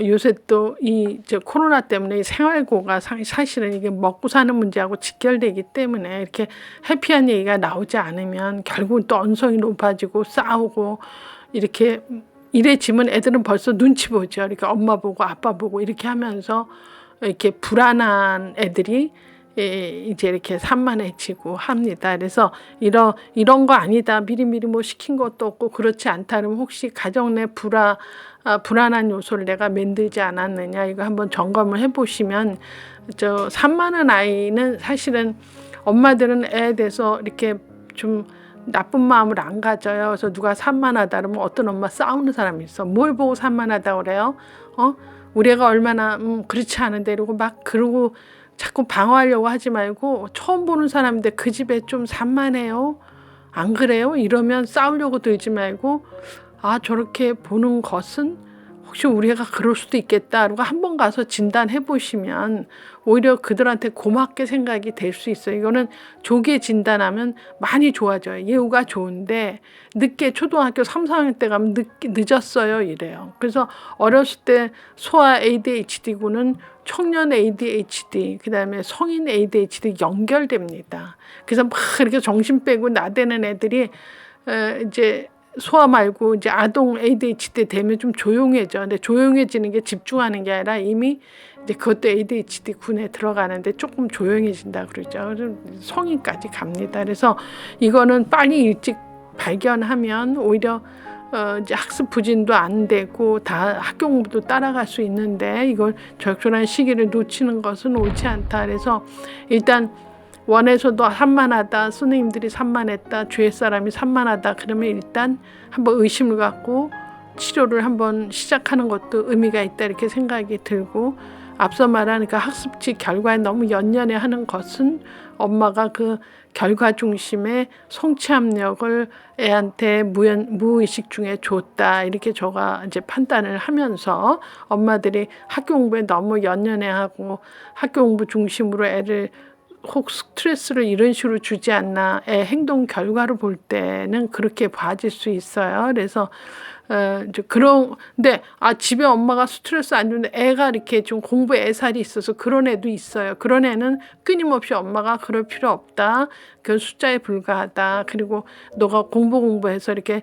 [SPEAKER 1] 요새 또 이 코로나 때문에 생활고가 사실은 이게 먹고 사는 문제하고 직결되기 때문에 이렇게 해피한 얘기가 나오지 않으면 결국은 또 언성이 높아지고 싸우고 이렇게 이래지면 애들은 벌써 눈치 보죠. 이렇게 엄마 보고 아빠 보고 이렇게 하면서 이렇게 불안한 애들이 이제 이렇게 산만해지고 합니다. 그래서 이런 거 아니다. 미리미리 뭐 시킨 것도 없고 그렇지 않다. 그러면 혹시 가정 내 불안한 요소를 내가 만들지 않았느냐 이거 한번 점검을 해보시면 산만한 아이는 사실은 엄마들은 애에 대해서 이렇게 좀 나쁜 마음을 안 가져요. 그래서 누가 산만하다 그러면 어떤 엄마 싸우는 사람이 있어. 뭘 보고 산만하다 그래요? 우리 애가 얼마나 그렇지 않은데 이러고 막 그러고 자꾸 방어하려고 하지 말고 처음 보는 사람인데 그 집에 좀 산만해요. 안 그래요? 이러면 싸우려고 들지 말고 저렇게 보는 것은 혹시 우리 애가 그럴 수도 있겠다. 그리고 한번 가서 진단해 보시면 오히려 그들한테 고맙게 생각이 될 수 있어요. 이거는 조기에 진단하면 많이 좋아져요. 예후가 좋은데 늦게 초등학교 3, 4학년 때 가면 늦었어요 이래요. 그래서 어렸을 때 소아 ADHD고는 청년 ADHD, 그다음에 성인 ADHD 연결됩니다. 그래서 막 이렇게 정신 빼고 나대는 애들이 이제 소아 말고 이제 아동 ADHD 되면 좀 조용해져. 근데 조용해지는 게 집중하는 게 아니라 이미 이제 그것도 ADHD 군에 들어가는데 조금 조용해진다 그러죠. 성인까지 갑니다. 그래서 이거는 빨리 일찍 발견하면 오히려 이제 학습 부진도 안 되고 다 학교 공부도 따라갈 수 있는데 이걸 적절한 시기를 놓치는 것은 옳지 않다. 그래서 일단 원에서도 산만하다, 선생님들이 산만했다, 주위 사람이 산만하다 그러면 일단 한번 의심을 갖고 치료를 한번 시작하는 것도 의미가 있다 이렇게 생각이 들고, 앞서 말한 그 학습지 결과에 너무 연연해하는 것은 엄마가 그 결과 중심의 성취압력을 애한테 무의식 중에 줬다 이렇게 저가 이제 판단을 하면서 엄마들이 학교 공부에 너무 연연해하고 학교 공부 중심으로 애를 혹 스트레스를 이런 식으로 주지 않나, 애 행동 결과를 볼 때는 그렇게 봐질 수 있어요. 그래서 이제 그런데 집에 엄마가 스트레스 안 주는데 애가 이렇게 좀 공부에 애살이 있어서 그런 애도 있어요. 그런 애는 끊임없이 엄마가 그럴 필요 없다. 그 숫자에 불과하다. 그리고 너가 공부해서 이렇게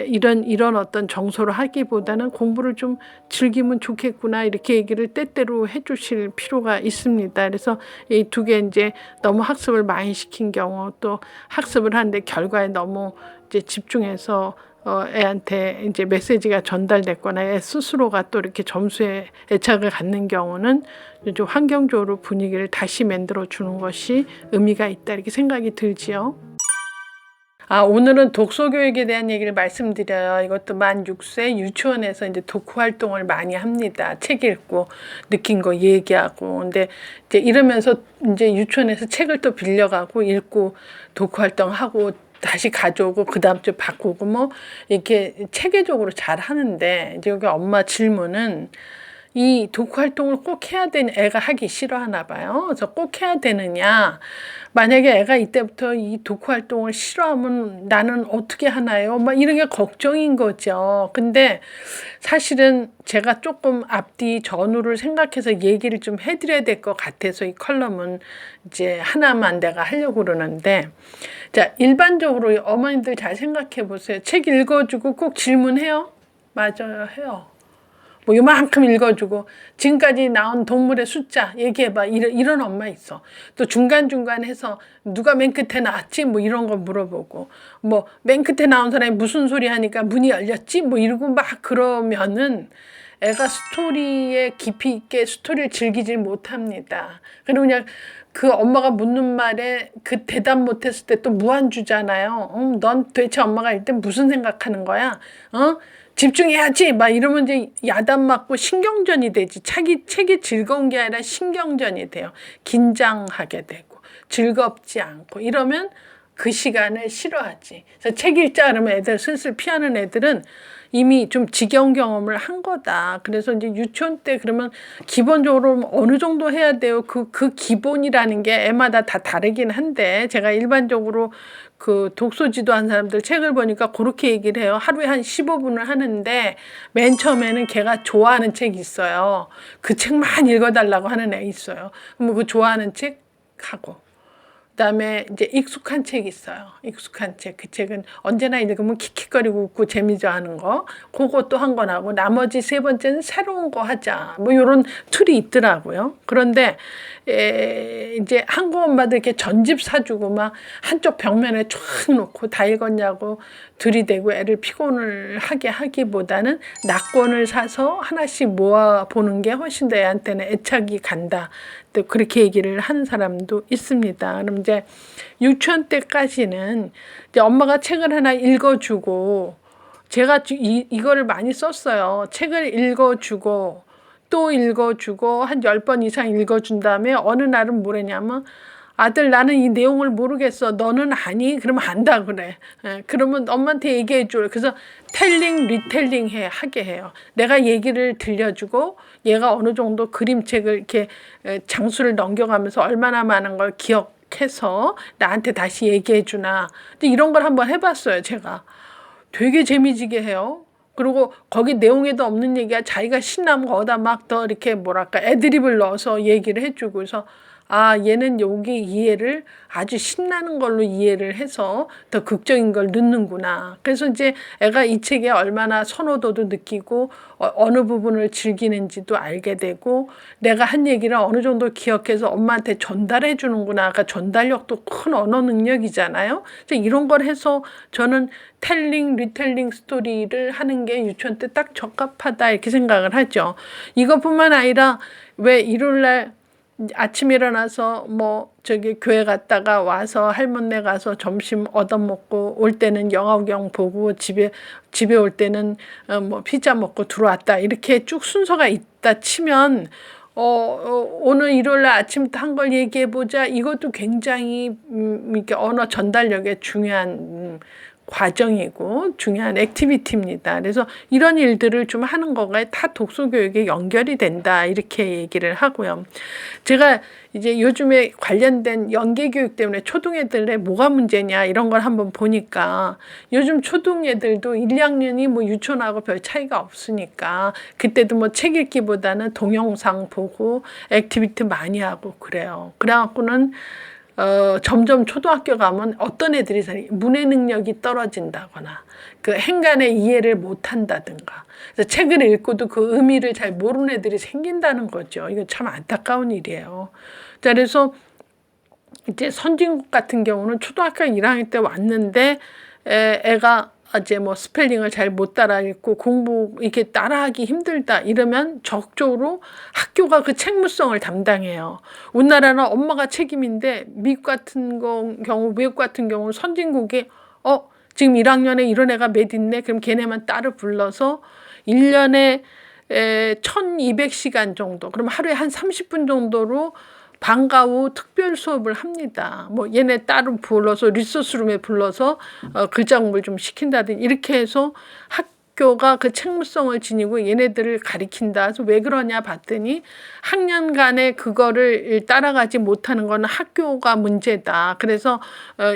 [SPEAKER 1] 이런 어떤 정서를 하기보다는 공부를 좀 즐기면 좋겠구나 이렇게 얘기를 때때로 해주실 필요가 있습니다. 그래서 이 두 개 이제 너무 학습을 많이 시킨 경우, 또 학습을 하는데 결과에 너무 이제 집중해서 애한테 이제 메시지가 전달됐거나 애 스스로가 또 이렇게 점수에 애착을 갖는 경우는 좀 환경적으로 분위기를 다시 만들어 주는 것이 의미가 있다 이렇게 생각이 들지요. 오늘은 독서 교육에 대한 얘기를 말씀드려요. 이것도 만 6세 유치원에서 이제 독후 활동을 많이 합니다. 책 읽고 느낀 거 얘기하고. 근데 이제 이러면서 이제 유치원에서 책을 또 빌려가고 읽고 독후 활동하고 다시 가져오고 그 다음 주에 바꾸고 뭐 이렇게 체계적으로 잘 하는데, 이제 여기 엄마 질문은 이 독후 활동을 꼭 해야 되는, 애가 하기 싫어하나 봐요. 그래서 꼭 해야 되느냐. 만약에 애가 이때부터 이 독후 활동을 싫어하면 나는 어떻게 하나요? 막 이런 게 걱정인 거죠. 근데 사실은 제가 조금 앞뒤 전후를 생각해서 얘기를 좀 해드려야 될 것 같아서 이 컬럼은 이제 하나만 내가 하려고 그러는데, 자, 일반적으로 어머님들 잘 생각해 보세요. 책 읽어주고 꼭 질문해요? 맞아요, 해요. 뭐 요만큼 읽어주고 지금까지 나온 동물의 숫자 얘기해봐, 이런 엄마 있어. 또 중간중간 해서 누가 맨 끝에 나왔지 뭐 이런 거 물어보고, 뭐 맨 끝에 나온 사람이 무슨 소리 하니까 문이 열렸지 뭐 이러고 막 그러면은 애가 스토리에 깊이 있게 스토리를 즐기질 못합니다. 그리고 그냥 그 엄마가 묻는 말에 그 대답 못했을 때 또 무한주잖아요. 넌 도대체 엄마가 일 때 무슨 생각하는 거야? 집중해야지 막 이러면 이제 야단 맞고 신경전이 되지. 책이 즐거운 게 아니라 신경전이 돼요. 긴장하게 되고 즐겁지 않고 이러면 그 시간을 싫어하지. 그래서 책 읽자 그러면 애들 슬슬 피하는 애들은 이미 좀 지겨운 경험을 한 거다. 그래서 이제 유치원 때 그러면 기본적으로 어느 정도 해야 돼요. 그 기본이라는 게 애마다 다 다르긴 한데, 제가 일반적으로 그 독서 지도한 사람들 책을 보니까 그렇게 얘기를 해요. 하루에 한 15분을 하는데 맨 처음에는 걔가 좋아하는 책이 있어요. 그 책만 읽어달라고 하는 애 있어요. 그럼 그 좋아하는 책 하고, 그다음에 이제 익숙한 책이 있어요. 익숙한 책. 그 책은 언제나 읽으면 킥킥거리고 웃고 재미져 하는 거. 그것도 한 건 하고, 나머지 세 번째는 새로운 거 하자. 뭐 이런 틀이 있더라고요. 그런데 이제 한국 엄마들 이렇게 전집 사주고 막 한쪽 벽면에 쫙 놓고 다 읽었냐고 들이대고 애를 피곤을 하게 하기보다는 낙권을 사서 하나씩 모아 보는 게 훨씬 더 애한테는 애착이 간다. 또 그렇게 얘기를 하는 사람도 있습니다. 그럼 이제 유치원 때까지는 이제 엄마가 책을 하나 읽어주고, 제가 이거를 많이 썼어요. 책을 읽어주고 또 읽어주고 한 10번 이상 읽어준 다음에 어느 날은 뭐랬냐면, 아들 나는 이 내용을 모르겠어. 너는 아니? 그러면 안다 그래. 그러면 엄마한테 얘기해 줘. 그래서 텔링, 리텔링 하게 해요. 내가 얘기를 들려주고 얘가 어느 정도 그림책을 이렇게 장수를 넘겨가면서 얼마나 많은 걸 기억해서 나한테 다시 얘기해 주나. 근데 이런 걸 한번 해봤어요, 제가. 되게 재미지게 해요. 그리고 거기 내용에도 없는 얘기가 자기가 신나면 거기다 막 더 이렇게 뭐랄까 애드립을 넣어서 얘기를 해주고, 그래서 아, 얘는 여기 이해를 아주 신나는 걸로 이해를 해서 더 극적인 걸 넣는구나. 그래서 이제 애가 이 책에 얼마나 선호도도 느끼고 어느 부분을 즐기는지도 알게 되고, 내가 한 얘기를 어느 정도 기억해서 엄마한테 전달해 주는구나. 그러니까 전달력도 큰 언어 능력이잖아요. 그래서 이런 걸 해서 저는 텔링, 리텔링 스토리를 하는 게 유치원 때 딱 적합하다 이렇게 생각을 하죠. 이것뿐만 아니라 왜 일요일날 아침에 일어나서 뭐 저기 교회 갔다가 와서 할머니네 가서 점심 얻어먹고 올 때는 영화 구경 보고 집에 올 때는 뭐 피자 먹고 들어왔다, 이렇게 쭉 순서가 있다 치면 오늘 일요일 아침부터 한 걸 얘기해 보자, 이것도 굉장히 이렇게 언어 전달력에 중요한 과정이고 중요한 액티비티입니다. 그래서 이런 일들을 좀 하는 거가 다 독서 교육에 연결이 된다 이렇게 얘기를 하고요. 제가 이제 요즘에 관련된 연계 교육 때문에 초등애들에 뭐가 문제냐 이런 걸 한번 보니까, 요즘 초등애들도 1, 2학년이 뭐 유치원하고 별 차이가 없으니까 그때도 뭐 책 읽기보다는 동영상 보고 액티비티 많이 하고 그래요. 그래갖고는 점점 초등학교 가면 어떤 애들이 문해 능력이 떨어진다거나 그 행간의 이해를 못 한다든가, 그래서 책을 읽고도 그 의미를 잘 모르는 애들이 생긴다는 거죠. 이거 참 안타까운 일이에요. 자, 그래서 이제 선진국 같은 경우는 초등학교 1학년 때 왔는데 애가 이제 뭐 스펠링을 잘 못 따라 읽고 공부 이렇게 따라하기 힘들다 이러면 적극적으로 학교가 그 책무성을 담당해요. 우리나라는 엄마가 책임인데 미국 같은 경우, 외국 같은 경우 선진국에 지금 1학년에 이런 애가 몇 있네, 그럼 걔네만 따로 불러서 1년에 1200시간 정도, 그럼 하루에 한 30분 정도로 방과 후 특별 수업을 합니다. 뭐 얘네 따로 불러서 리소스룸에 불러서 글자 공부를 좀 시킨다든지 이렇게 해서 학교가 그 책무성을 지니고 얘네들을 가리킨다. 그래서 왜 그러냐 봤더니 학년간에 그거를 따라가지 못하는 거는 학교가 문제다. 그래서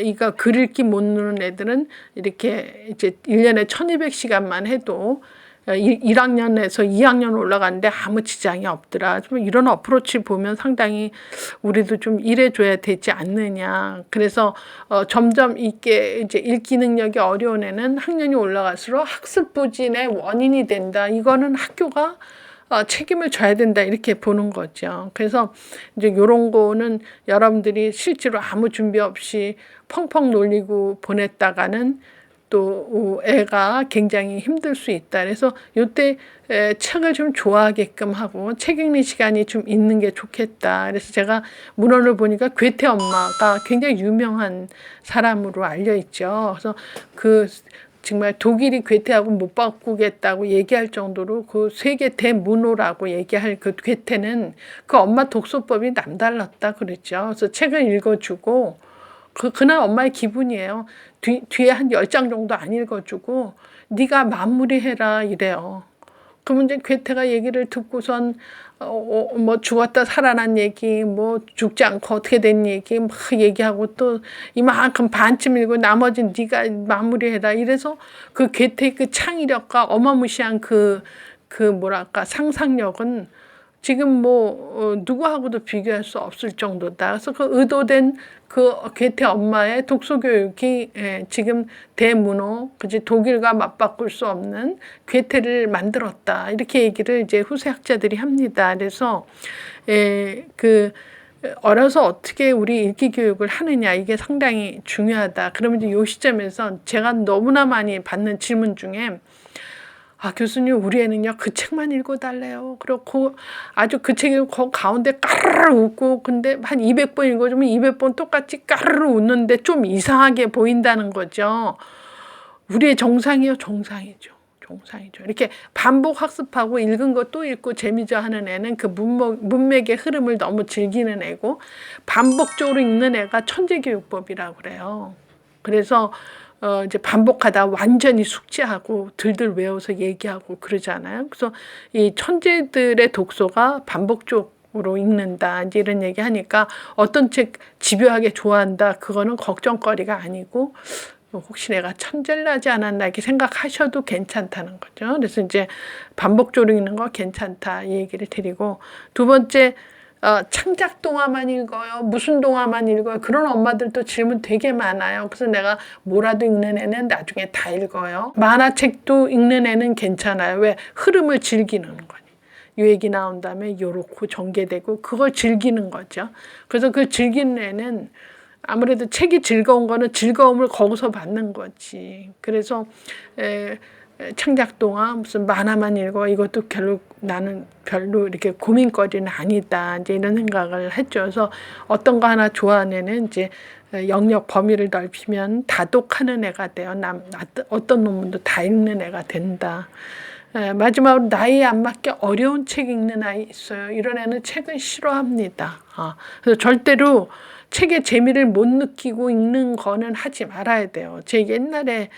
[SPEAKER 1] 이거 글 읽기 못 누는 애들은 이렇게 이제 1년에 1200시간만 해도 1학년에서 2학년 올라가는데 아무 지장이 없더라. 좀 이런 어프로치 보면 상당히 우리도 좀 일해줘야 되지 않느냐. 그래서 점점 이게 이제 읽기 능력이 어려운 애는 학년이 올라갈수록 학습 부진의 원인이 된다. 이거는 학교가 책임을 져야 된다 이렇게 보는 거죠. 그래서 이제 이런 거는 여러분들이 실제로 아무 준비 없이 펑펑 놀리고 보냈다가는 또 애가 굉장히 힘들 수 있다. 그래서 이때 책을 좀 좋아하게끔 하고 책 읽는 시간이 좀 있는 게 좋겠다. 그래서 제가 문헌을 보니까 괴테 엄마가 굉장히 유명한 사람으로 알려 있죠. 그래서 그 정말 독일이 괴테하고 못 바꾸겠다고 얘기할 정도로 그 세계 대문호라고 얘기할 그 괴테는 그 엄마 독서법이 남달랐다 그랬죠. 그래서 책을 읽어주고 그날 엄마의 기분이에요. 뒤에 한 10장 정도 안 읽어주고 네가 마무리해라 이래요. 그러면 이제 괴테가 얘기를 듣고선 뭐 죽었다 살아난 얘기, 뭐 죽지 않고 어떻게 된 얘기 막 얘기하고 또 이만큼 반쯤 읽고 나머지는 네가 마무리해라 이래서 그 괴테의 그 창의력과 어마무시한 그 뭐랄까 상상력은 지금 뭐 누구하고도 비교할 수 없을 정도다. 그래서 그 의도된 그 괴테 엄마의 독서 교육이 지금 대문호, 그지 독일과 맞바꿀 수 없는 괴테를 만들었다. 이렇게 얘기를 이제 후세 학자들이 합니다. 그래서 그 어려서 어떻게 우리 읽기 교육을 하느냐 이게 상당히 중요하다. 그러면 이제 이 시점에서 제가 너무나 많이 받는 질문 중에 아 교수님 우리 애는요 그 책만 읽어달래요. 그렇고 아주 그 책이 그 가운데 까르르 웃고 근데 한 200번 읽어주면 200번 똑같이 까르르 웃는데 좀 이상하게 보인다는 거죠. 우리의 정상이요? 정상이죠. 정상이죠. 이렇게 반복 학습하고 읽은 거 또 읽고 재미져 하는 애는 그 문맥의 흐름을 너무 즐기는 애고 반복적으로 읽는 애가 천재교육법이라고 그래요. 그래서 이제 반복하다 완전히 숙지하고 들들 외워서 얘기하고 그러잖아요. 그래서 이 천재들의 독서가 반복적으로 읽는다 이제 이런 얘기 하니까 어떤 책 집요하게 좋아한다 그거는 걱정거리가 아니고 혹시 내가 천재를 하지 않았나 이렇게 생각하셔도 괜찮다는 거죠. 그래서 이제 반복적으로 읽는 거 괜찮다 이 얘기를 드리고 두 번째 창작 동화만 읽어요? 무슨 동화만 읽어요? 그런 엄마들도 질문 되게 많아요. 그래서 내가 뭐라도 읽는 애는 나중에 다 읽어요. 만화책도 읽는 애는 괜찮아요. 왜? 흐름을 즐기는 거니. 요 얘기 나온 다음에 요렇고 전개되고 그걸 즐기는 거죠. 그래서 그 즐기는 애는 아무래도 책이 즐거운 거는 즐거움을 거기서 받는 거지. 그래서 창작 동화 무슨 만화만 읽어 이것도 결국 나는 별로 이렇게 고민거리는 아니다 이제 이런 생각을 했죠. 그래서 어떤 거 하나 좋아하는 애는 이제 영역 범위를 넓히면 다독하는 애가 돼요. 어떤 논문도 다 읽는 애가 된다. 마지막으로 나이에 안 맞게 어려운 책 읽는 아이 있어요. 이런 애는 책을 싫어합니다. 그래서 절대로 책의 재미를 못 느끼고 읽는 거는 하지 말아야 돼요. 제 옛날에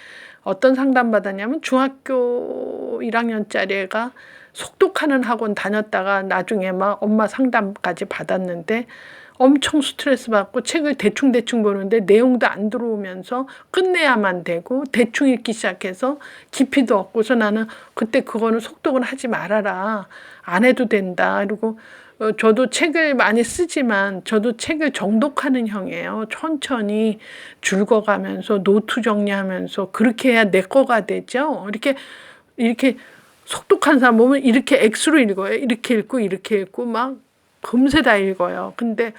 [SPEAKER 1] 어떤 상담 받았냐면 중학교 1학년짜리 애가 속독하는 학원 다녔다가 나중에 막 엄마 상담까지 받았는데 엄청 스트레스 받고 책을 대충대충 보는데 내용도 안 들어오면서 끝내야만 되고 대충 읽기 시작해서 깊이도 없고서 나는 그때 그거는 속독은 하지 말아라. 안 해도 된다. 그리고 저도 책을 많이 쓰지만 저도 책을 정독하는 형이에요. 천천히 줄거가면서 노트 정리하면서 그렇게 해야 내 거가 되죠. 이렇게 속독한 사람 보면 이렇게 X로 읽어요. 이렇게 읽고 막 금세 다 읽어요. 근데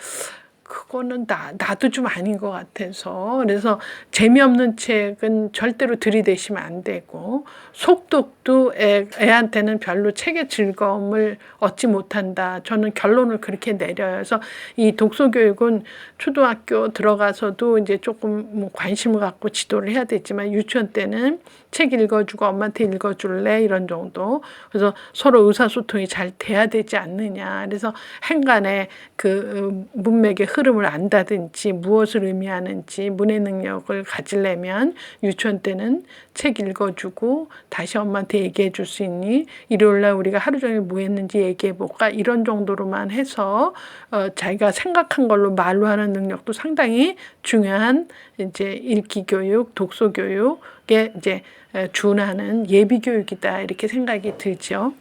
[SPEAKER 1] 그거는 나도 좀 아닌 것 같아서 그래서 재미없는 책은 절대로 들이대시면 안 되고 속독도 애한테는 별로 책의 즐거움을 얻지 못한다. 저는 결론을 그렇게 내려요. 그래서 이 독서교육은 초등학교 들어가서도 이제 조금 뭐 관심을 갖고 지도를 해야 되지만 유치원 때는 책 읽어주고 엄마한테 읽어줄래 이런 정도. 그래서 서로 의사소통이 잘 돼야 되지 않느냐. 그래서 행간에 그 문맥의 흐름을 안다든지 무엇을 의미하는지 문해 능력을 가지려면 유치원 때는 책 읽어주고 다시 엄마한테 얘기해 줄 수 있니? 일요일날 우리가 하루 종일 뭐 했는지 얘기해 볼까? 이런 정도로만 해서 자기가 생각한 걸로 말로 하는 능력도 상당히 중요한 이제 읽기 교육, 독서 교육에 이제 준하는 예비 교육이다 이렇게 생각이 들죠.